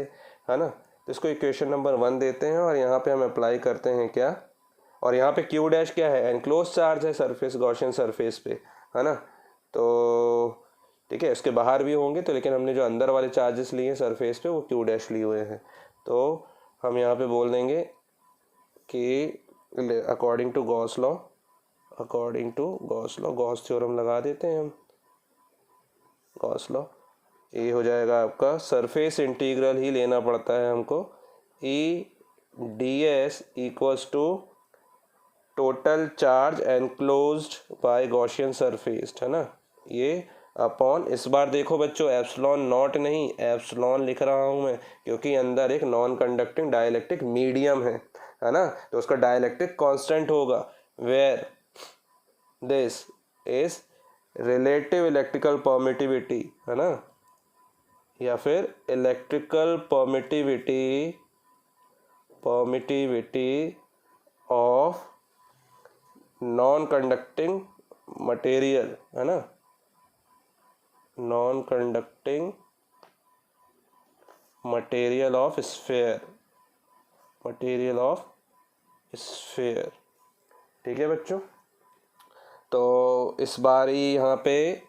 Speaker 1: है ना। तो इसको इक्वेशन नंबर 1 देते हैं, और यहाँ पे हम अप्लाई करते हैं क्या, और यहाँ पे क्यू डैश क्या है, एनक्लोज चार्ज है सरफेस, गॉसियन सरफेस पे, है ना। तो ठीक है, इसके बाहर भी होंगे तो, लेकिन हमने जो अंदर वाले चार्जेस लिए हैं सरफेस पे वो क्यू डैश लिए हुए हैं। तो हम यहाँ पे बोल देंगे कि according to Gauss law, Gauss theorem लगा देते हैं हम, गॉस लॉ, ये हो जाएगा आपका सरफेस इंटीग्रल ही लेना पड़ता है हमको, E D S equals to total charge enclosed by Gaussian surface, है ना, ये अपॉन, इस बार देखो बच्चों एप्सिलॉन नॉट नहीं एप्सिलॉन लिख रहा हूँ मैं, क्योंकि अंदर एक नॉन कंडक्टिंग डाइलेक्ट्रिक मीडियम है ना, तो उसका डाइलेक्ट्रिक कांस्टेंट होगा, where this is relative electrical permittivity, है ना, या फिर electrical permittivity of non conducting material, है ना, non conducting material of sphere, ठीक है बच्चों। तो इस बार ही यहाँ पे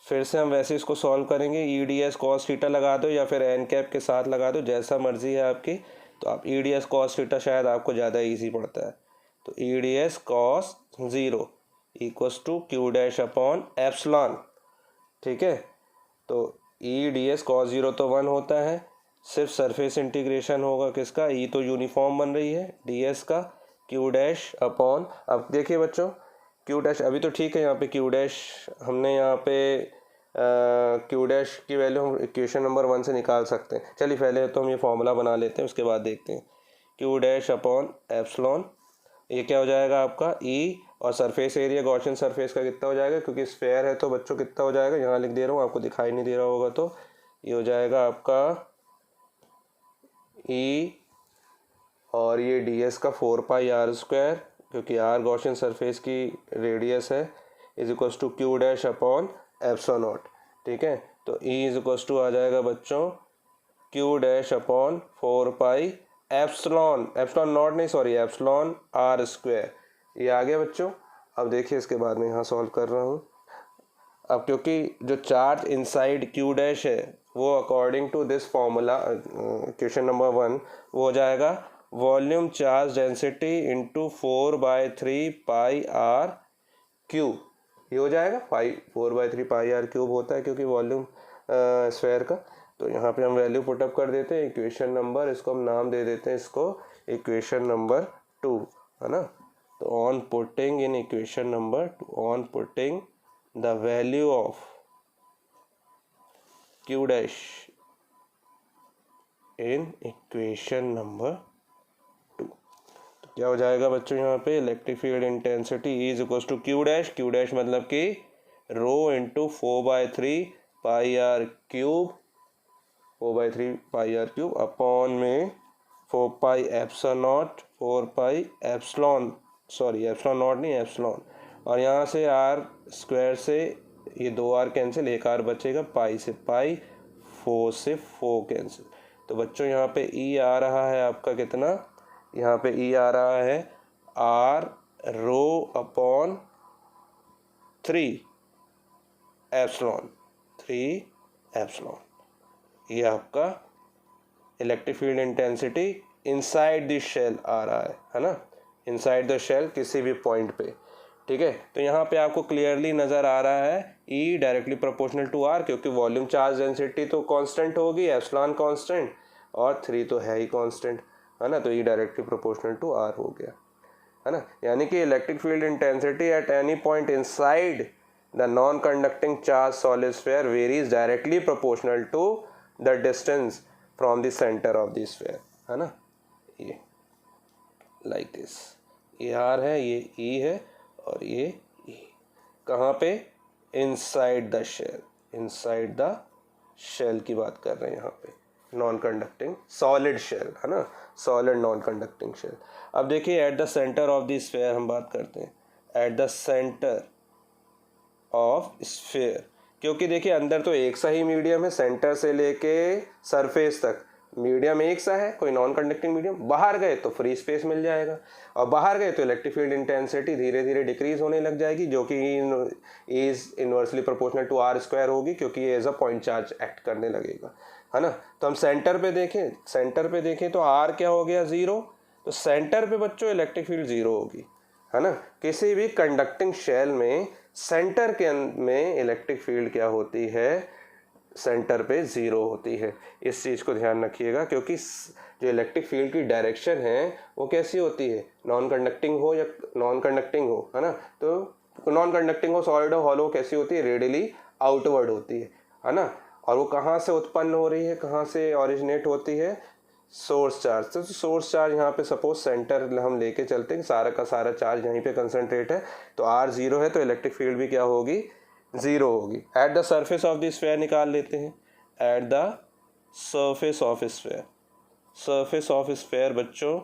Speaker 1: फिर से हम वैसे इसको सॉल्व करेंगे, ई डी एस कॉस थीटा लगा दो या फिर एन कैप के साथ लगा दो, जैसा मर्जी है आपकी। तो आप E D S cos theta शायद आपको ज़्यादा इजी पड़ता है, तो E D S cos 0 equals to Q dash upon epsilon, ठीक है। तो ई डी एस कॉस 0 तो 1 होता है, सिर्फ सरफेस इंटीग्रेशन होगा किसका, ई तो यूनिफॉर्म बन रही है डी एस का, क्यू डैश अपॉन, अब देखिए बच्चों क्यू डैश अभी तो ठीक है, यहाँ पे क्यू डैश हमने यहाँ पे क्यू डैश की वैल्यू हम इक्वेशन नंबर 1 से निकाल सकते हैं। चलिए पहले तो हम ये फॉर्मूला बना लेते हैं, उसके बाद देखते हैं। क्यू डैश अपॉन एप्सिलॉन, ये क्या हो जाएगा आपका ई, और सरफेस एरिया गॉसियन सरफेस का कितना हो जाएगा, क्योंकि स्फेयर है तो बच्चों कितना हो जाएगा, यहाँ लिख दे रहा हूँ, आपको दिखाई नहीं दे रहा होगा, तो ये हो जाएगा आपका ई, और ये डी एस का 4πr², क्योंकि आर गॉसियन सरफेस की रेडियस है, is equals to Q dash upon epsilon naught, ठीक है। तो ई इज इक्वल्स टू आ जाएगा बच्चों q dash upon 4π epsilon naught नहीं सॉरी एप्सिलॉन r², ये आ गया बच्चों। अब देखिए इसके बाद में यहाँ सॉल्व कर रहा हूँ। अब क्योंकि जो चार्ज इनसाइड क्यू डैश है वो according to this formula question number 1 वो हो जाएगा volume charge density into 4/3 pi are cube, ये हो जाएगा 4/3 पाई आर क्यूब होता है क्योंकि वॉल्यूम स्फेयर का। तो यहाँ पे हम वैल्यू पुटअप कर देते हैं, इक्वेशन नंबर, इसको हम नाम दे देते हैं इसको इक्वेशन नंबर 2, है ना। तो on putting in equation number 2, on putting the value of q dash in equation number 2, तो क्या हो जाएगा बच्चों यहाँ पे, electric field intensity is equal to Q dash, q dash मतलब कि rho into 4/3 pi are cube, 4/3 pi are cube upon में 4 pi epsilon naught, 4 pi epsilon, sorry epsilon naught नहीं एप्सिलॉन, और यहाँ से आर स्क्वायर से ये 2 आर कैंसिल, 1 आर बचेगा, पाई से पाई, 4 से 4 कैंसिल। तो बच्चों यहाँ पे ई आ रहा है आपका कितना, यहाँ पे ई आ रहा है r rho upon 3 epsilon, 3 epsilon. ये आपका electric field intensity inside the shell आ रहा है ना, इनसाइड द शेल किसी भी पॉइंट पे। ठीक है, तो यहाँ पे आपको क्लियरली नज़र आ रहा है E directly proportional to R, क्योंकि वॉल्यूम चार्ज डेंसिटी तो कांस्टेंट होगी, एप्सिलॉन कांस्टेंट, और 3 तो है ही कांस्टेंट, है ना, तो E directly proportional to R हो गया, है ना। यानी कि electric field intensity at any point inside the non conducting charge solid sphere varies directly proportional to the distance from the centre of the sphere, है ना, ये लाइक दिस, ये R है, ये E है, और ये E कहाँ पे, inside the shell, inside the shell की बात कर रहे हैं यहाँ पे, नॉन कंडक्टिंग सॉलिड शेल, है ना, सॉलिड नॉन कंडक्टिंग शेल। अब देखिए at the centre of the sphere हम बात करते हैं, at the centre of sphere, क्योंकि देखिए अंदर तो एक सा ही मीडियम है, सेंटर से लेके सरफेस तक मीडियम एक सा है, कोई नॉन कंडक्टिंग मीडियम, बाहर गए तो फ्री स्पेस मिल जाएगा, और बाहर गए तो इलेक्ट्रिक फील्ड इंटेंसिटी धीरे धीरे डिक्रीज होने लग जाएगी, जो कि is inversely proportional to R square होगी, क्योंकि ये as a point charge act करने लगेगा, है ना। तो हम सेंटर पे देखें, सेंटर पे देखें तो आर क्या हो गया, 0, तो सेंटर पे बच्चों इलेक्ट्रिक फील्ड 0 होगी, है ना। किसी भी कंडक्टिंग शेल में सेंटर के में इलेक्ट्रिक फील्ड क्या होती है, सेंटर पे 0 होती है। इस चीज़ को ध्यान रखिएगा, क्योंकि जो इलेक्ट्रिक फील्ड की डायरेक्शन है वो कैसी होती है, नॉन कंडक्टिंग हो या नॉन कंडक्टिंग हो, है ना, तो नॉन कंडक्टिंग हो, सॉलिड हो, हॉलो, कैसी होती है, रेडियली आउटवर्ड होती है ना। और वो कहाँ से उत्पन्न हो रही है, कहाँ से ओरिजिनेट होती है, सोर्स चार्ज। तो सोर्स चार्ज यहाँ पे सपोज सेंटर हम लेके चलते हैं, सारा का सारा चार्ज यहीं पे कंसंट्रेट है, तो R 0 है, तो इलेक्ट्रिक फील्ड भी क्या होगी, 0 होगी। At the surface of the sphere निकाल लेते हैं, at the surface of sphere, surface of sphere बच्चों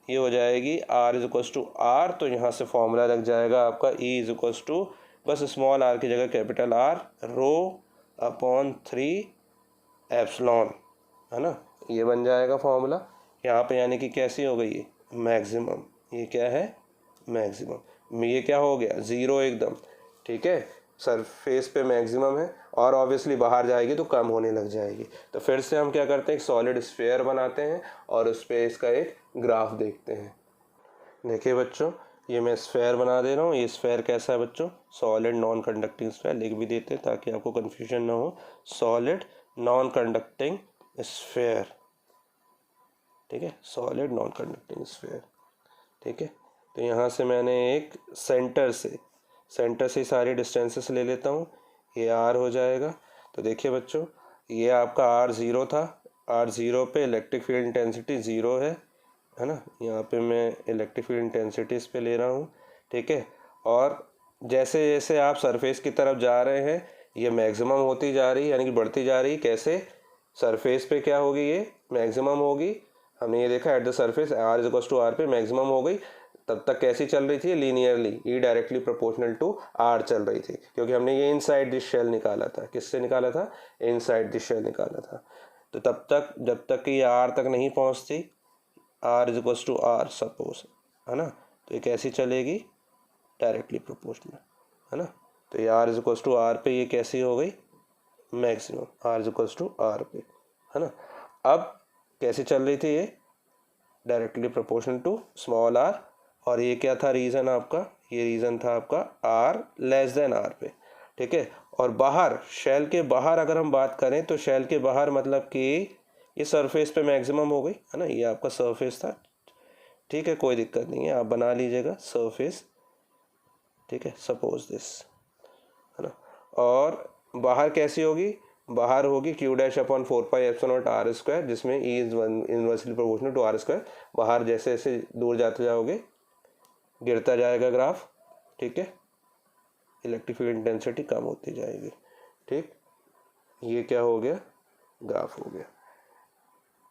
Speaker 1: ये हो जाएगी R is equal to R, तो यहाँ से फॉर्मूला लग जाएगा आपका E इज इक्वल टू, बस स्मॉल r की जगह capital R, rho upon 3 epsilon, है ना, ये बन जाएगा फॉर्मूला यहाँ पे। यानी कि कैसी हो गई, मैक्सिमम, ये क्या है, मैक्सिमम, ये क्या हो गया, 0 एकदम, ठीक है, सरफेस पे मैक्सिमम है, और ऑब्वियसली बाहर जाएगी तो कम होने लग जाएगी। तो फिर से हम क्या करते हैं, एक सॉलिड स्फीयर बनाते हैं और उस पर इसका एक ग्राफ देखते हैं। देखिए बच्चों, ये मैं स्फीयर बना दे रहा हूँ, ये स्फीयर कैसा है बच्चों, सॉलिड नॉन कंडक्टिंग स्फीयर, लिख भी देते हैं ताकि आपको कन्फ्यूजन ना हो, सॉलिड नॉन कंडक्टिंग स्फीयर, ठीक है, सॉलिड नॉन कंडक्टिंग स्फीयर, ठीक है। तो यहाँ से मैंने एक सेंटर से सारी डिस्टेंसेस ले लेता हूँ, ये R हो जाएगा। तो देखिए बच्चों, ये आपका R 0 था, R 0 पे इलेक्ट्रिक फील्ड इंटेंसिटी 0 है ना, यहाँ पे मैं इलेक्ट्रिक फील्ड इंटेंसिटी इस पे ले रहा हूँ, ठीक है। और जैसे जैसे आप सरफेस की तरफ जा रहे हैं ये मैक्सिमम होती जा रही है, यानी कि बढ़ती जा रही है। कैसे, सरफेस पे क्या होगी, ये मैक्सिमम होगी, हमने ये देखा at the surface R is equal to R पे मैक्सिमम हो गई। तब तक कैसी चल रही थी, linearly, E directly proportional to R चल रही थी, क्योंकि हमने ये इनसाइड दिस शेल निकाला था। किससे निकाला था, इनसाइड दिस शेल निकाला था। तो तब तक जब तक कि R तक नहीं पहुंचती, R is equal to R suppose, है ना, तो ये कैसी चलेगी, डायरेक्टली प्रोपोर्शनल, है ना। तो ये R is equal to R पे ये कैसी हो गई, maximum, R is equal to R पे, है ना। अब कैसे चल रही थी ये, directly proportional to small r, और ये क्या था रीज़न आपका, ये रीज़न था आपका R लेस देन R पे, ठीक है। और बाहर, शेल के बाहर अगर हम बात करें तो शेल के बाहर मतलब कि ये सरफेस पे मैक्सिमम हो गई, है ना, ये आपका सरफेस था, ठीक है, कोई दिक्कत नहीं है, आप बना लीजिएगा सरफेस, ठीक है, सपोज दिस, है ना। और बाहर कैसी होगी, बाहर होगी क्यू डैश अपॉन 4πε0r², जिसमें E is inversely proportional to r²। बाहर जैसे जैसे दूर जाते जाओगे गिरता जाएगा ग्राफ, ठीक है, इलेक्ट्रिक फील्ड इंटेंसिटी कम होती जाएगी। ठीक, ये क्या हो गया, ग्राफ हो गया।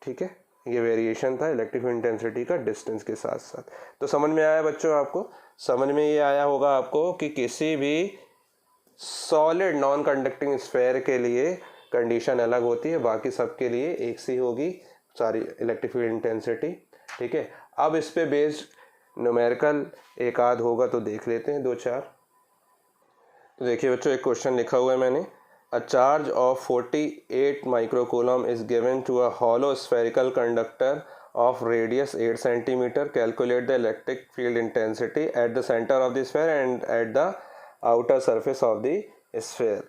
Speaker 1: ठीक है, ये वेरिएशन था इलेक्ट्रिक फील्ड इंटेंसिटी का डिस्टेंस के साथ साथ। तो समझ में आया बच्चों, आपको समझ में ये आया होगा आपको कि किसी भी सॉलिड नॉन कंडक्टिंग स्फेयर के लिए कंडीशन अलग होती है, बाकी सब के लिए एक सी होगी सारी इलेक्ट्रिक फील्ड इंटेंसिटी। ठीक है, अब इस पे बेस्ड न्यूमेरिकल एक आध होगा तो देख लेते हैं, 2-4। तो देखिए बच्चों, एक क्वेश्चन लिखा हुआ है मैंने। A charge of 48 microcoulomb is given to a hollow spherical conductor of radius 8 centimeter. Calculate the electric field intensity at the center of the sphere and at the outer surface of the sphere.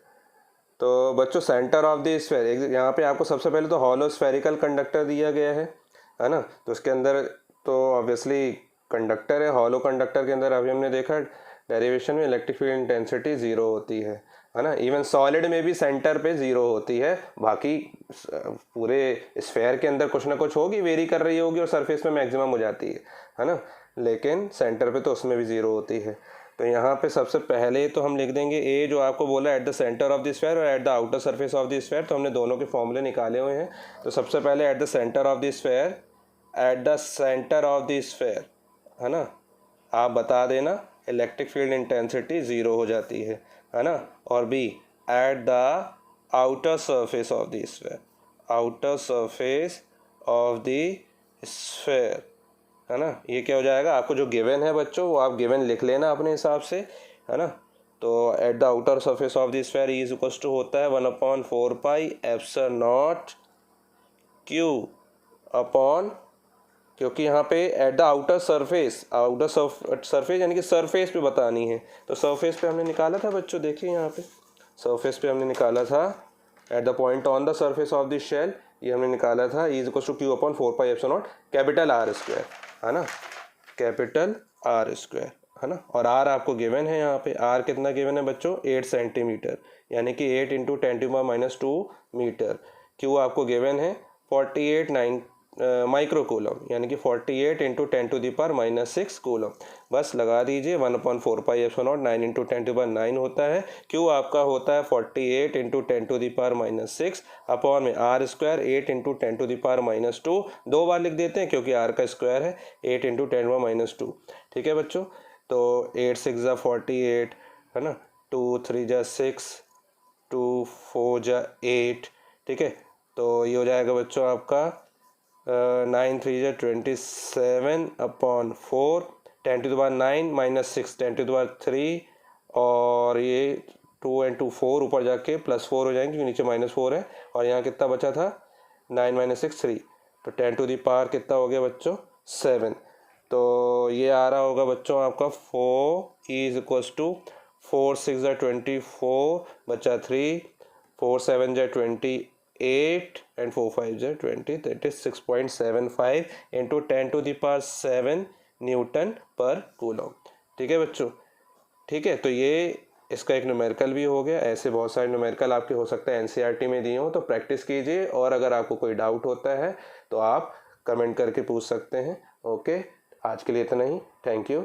Speaker 1: तो बच्चों centre of the sphere, यहाँ पे आपको सबसे पहले तो hollow spherical conductor दिया गया है ना। तो उसके अंदर तो ऑब्वियसली कंडक्टर है, हॉलो कंडक्टर के अंदर अभी हमने देखा डेरिवेशन में इलेक्ट्रिक फील्ड इंटेंसिटी 0 होती है ना। इवन सॉलिड में भी सेंटर पे 0 होती है, बाकी पूरे स्फेयर के अंदर कुछ ना कुछ होगी, वेरी कर रही होगी और सरफेस में मैक्सिमम हो जाती है ना, लेकिन सेंटर पे तो उसमें भी 0 होती है। तो यहाँ पे सबसे पहले तो हम लिख देंगे ए, जो आपको बोला at the centre of the sphere और at the outer surface of the sphere, तो हमने दोनों के फॉर्मूले निकाले हुए हैं। तो सबसे पहले eight the centre of the sphere, eight the centre of the sphere, है ना, आप बता देना इलेक्ट्रिक फील्ड इंटेंसिटी 0 हो जाती है ना। और B at the outer surface of the sphere, outer surface of the sphere, है ना। ये क्या हो जाएगा, आपको जो गिवन है बच्चों वो आप गिवन लिख लेना अपने हिसाब से, है ना। तो at the outer surface of the sphere is equal to होता है 1/4πε0 क्यू अपॉन, क्योंकि यहाँ पे at the outer surface, outer surface यानी कि सरफेस पे बतानी है, तो सरफेस पे हमने निकाला था बच्चों, देखिए यहाँ पे सरफेस पे हमने निकाला था at the point on the surface of the shell, ये हमने निकाला था is equal to Q upon 4πε0 capital R², है ना, कैपिटल R², है ना। और R आपको गिवन है, यहाँ पे R कितना गिवन है बच्चों, 8 सेंटीमीटर, यानी कि 8 × 10⁻⁻2 मीटर। क्यू आपको गिवन है 48 माइक्रोकूलम, यानी कि 48 × 10⁻⁻6 कूलम। बस लगा दीजिए 1/4πε0, 9 × 10⁻9 होता है। क्यू आपका होता है 48 × 10⁻6 अपॉन में R², 8 × 10⁻2, 2 बार लिख देते हैं क्योंकि R का स्क्वायर है, 8 × 10⁻2। ठीक है बच्चों, तो 8 × 6 = 48, है ना, 2 × 3 = 6, 2 × 4 = 8। ठीक है, तो ये हो जाएगा बच्चों आपका 9 × 3 = 27 अपॉन 4, 10⁻9 - 6 10⁻3, और ये 2 × 2 4, ऊपर जाके +4 हो जाएंगे क्योंकि नीचे -4 है, और यहाँ कितना बचा था 9 - 6 3, तो 10⁻⁻ कितना हो गया बच्चों 7। तो ये आ रहा होगा बच्चों आपका 4 इज इक्वल टू 4 × 6 = 24 बचा 3, 4 × 7 = 28 and 4 × 5 = 20, that is 6.75 into 10⁻7 Newton पर कूलम। ठीक है बच्चों, ठीक है, तो ये इसका एक न्यूमेरिकल भी हो गया। ऐसे बहुत सारे न्यूमेरिकल आपके हो सकता है एनसीईआरटी में दिए हो, तो प्रैक्टिस कीजिए, और अगर आपको कोई डाउट होता है तो आप कमेंट करके पूछ सकते हैं। ओके, आज के लिए इतना ही, थैंक यू।